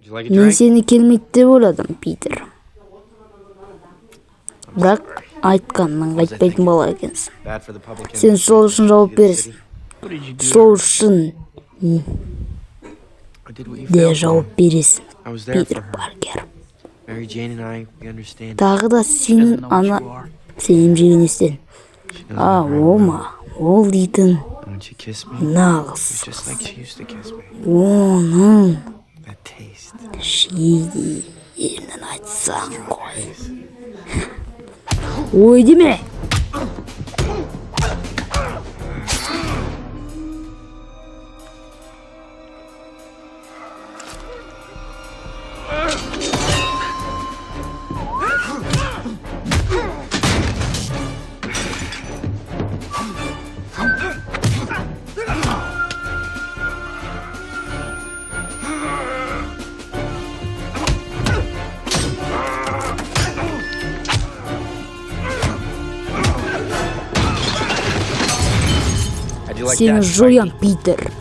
Мен сені келмейді деп ойладым, Питер. Бірақ айтқанынан қайтпайтын бала екенсің. Сен сол үшін жауап бересің. Сол үшін де жауап бересің, Питер Паркер. Тағы да сенің ана сенім жегенестен. Ол ма? Ол дейтін нағыз. Оның шейді ерінен айтсаң қой. Ой деме! Сені жоям, Питер.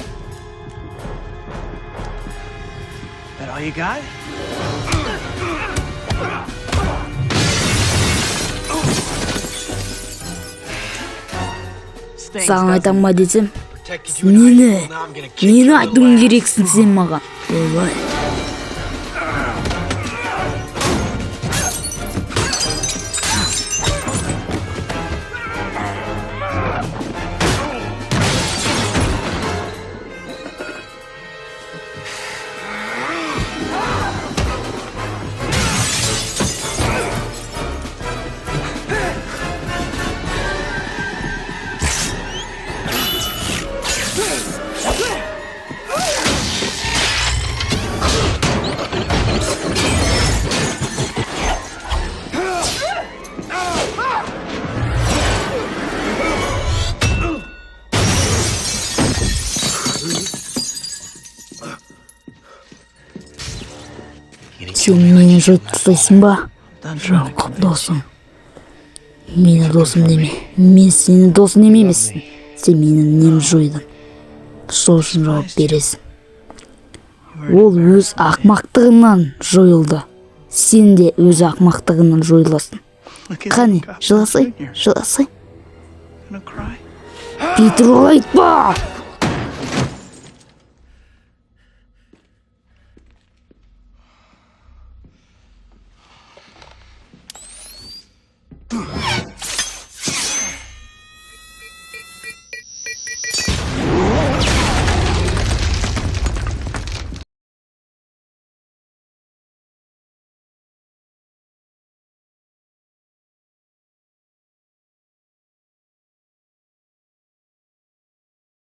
Саған айтам ба десем, нені айтуың керексің сен маған. Олай. Сен мені жойып тастайсың ба? Жоқ, досым. Мені досым деме. Мен сені досым емеспін. Сен менің нем жойдың. Сол үшін жауап бересің. Ол өз ақмақтығынан жойылды. Сен де өз ақмақтығынан жойыласың. Қане, жыласай. Питер, олай айтпа!